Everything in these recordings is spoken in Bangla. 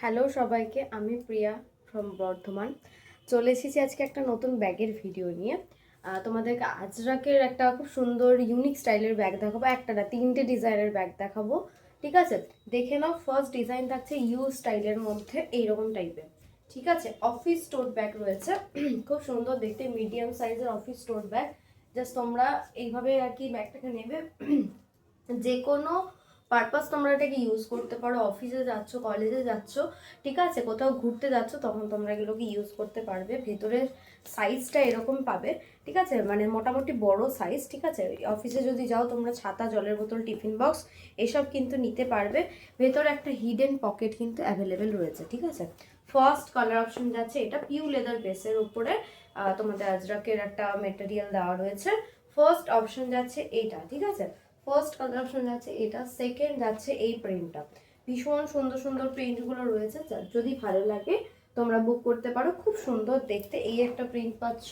হ্যালো সবাইকে, আমি প্রিয়া ফ্রম বর্ধমান। চলে এসেছি আজকে একটা নতুন ব্যাগের ভিডিও নিয়ে। তোমাদেরকে আজরাকের একটা খুব সুন্দর ইউনিক স্টাইলের ব্যাগ দেখাবো। একটা না, তিনটে ডিজাইনের ব্যাগ দেখাবো, ঠিক আছে? দেখে নাও। ফার্স্ট ডিজাইন থাকছে ইউ স্টাইলের মধ্যে এইরকম টাইপের, ঠিক আছে? অফিস টোট ব্যাগ রয়েছে খুব সুন্দর দেখতে, মিডিয়াম সাইজের অফিস টোট ব্যাগ। জাস্ট তোমরা এইভাবে আর কি ব্যাগটাকে নেবে, যে কোনো পারপাস তোমরা এটাকে ইউজ করতে পারো। অফিসে যাচ্ছ, কলেজে যাচ্ছ, ঠিক আছে, কোথাও ঘুরতে যাচ্ছ, তখন তোমরা এগুলোকে ইউজ করতে পারবে। ভেতরের সাইজটা এরকম পাবে, ঠিক আছে, মানে মোটামুটি বড় সাইজ, ঠিক আছে? অফিসে যদি যাও তোমরা ছাতা, জলের বোতল, টিফিন বক্স এসব কিন্তু নিতে পারবে। ভেতরে একটা হিডেন পকেট কিন্তু অ্যাভেলেবেল রয়েছে, ঠিক আছে? ফার্স্ট কালার অপশন যাচ্ছে এটা পিউ লেদার বেসের উপরে তোমাদের আজরাকের একটা মেটেরিয়াল দেওয়া রয়েছে। ফার্স্ট অপশন যাচ্ছে এইটা, ঠিক আছে? ফার্স্ট কালার অপশন যাচ্ছে এটা। সেকেন্ড যাচ্ছে এই প্রিন্টটা। ভীষণ সুন্দর সুন্দর প্রিন্টগুলো রয়েছে, যদি ভালো লাগে তোমরা বুক করতে পারো। খুব সুন্দর দেখতে এই একটা প্রিন্ট পাচ্ছ,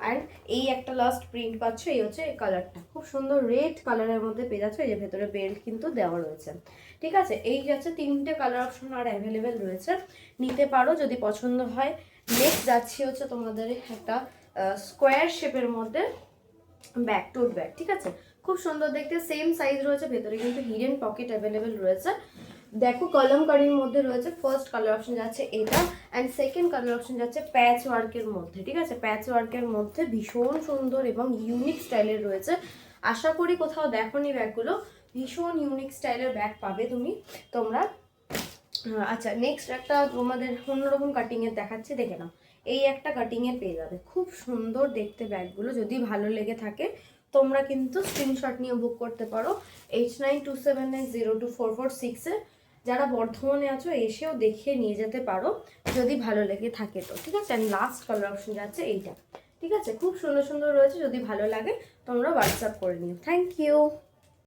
অ্যান্ড এই একটা লাস্ট প্রিন্ট পাচ্ছ। এই হচ্ছে এই কালারটা, খুব সুন্দর রেড কালারের মধ্যে পেয়ে যাচ্ছ। এই যে ভেতরে বেল্ট কিন্তু দেওয়া রয়েছে, ঠিক আছে? এই যাচ্ছে তিনটে কালার অপশন আর অ্যাভেলেবেল রয়েছে, নিতে পারো যদি পছন্দ হয়। নেক্সট যাচ্ছি হচ্ছে তোমাদের একটা স্কোয়ার শেপের মধ্যে ব্যাক টোট ব্যাগ, ঠিক আছে? খুব সুন্দর দেখতে, সেম সাইজ রয়েছে। ভেতরে কিন্তু হিডেন পকেট অ্যাভেলেবেল রয়েছে। দেখো কলমকারির মধ্যে রয়েছে। ফার্স্ট কালার অপশন যাচ্ছে এটা, অ্যান্ড সেকেন্ড কালার অপশন যাচ্ছে প্যাচ ওয়ার্কের মধ্যে, ঠিক আছে? প্যাচ ওয়ার্কের মধ্যে ভীষণ সুন্দর এবং ইউনিক স্টাইলের রয়েছে। আশা করি কোথাও দেখোনি ব্যাগগুলো। ভীষণ ইউনিক স্টাইলের ব্যাগ পাবে তোমরা। আচ্ছা, নেক্সট একটা তোমাদের অন্যরকম কাটিংয়ের দেখাচ্ছি, দেখে নাও। এই একটা কাটিংয়ের পেয়ে যাবে, খুব সুন্দর দেখতে ব্যাগগুলো। যদি ভালো লেগে থাকে তোমরা কিন্তু স্ক্রিনশট নিয়ে বুক করতে পারো। 8927902446-এ যারা বর্ধমানে আছো এসেও দেখিয়ে নিয়ে যেতে পারো যদি ভালো লেগে থাকে তো, ঠিক আছে? অ্যান্ড লাস্ট কালার অপশন যাচ্ছে এইটা, ঠিক আছে? খুব সুন্দর সুন্দর রয়েছে, যদি ভালো লাগে তোমরা হোয়াটসঅ্যাপ করে নিও। Thank you.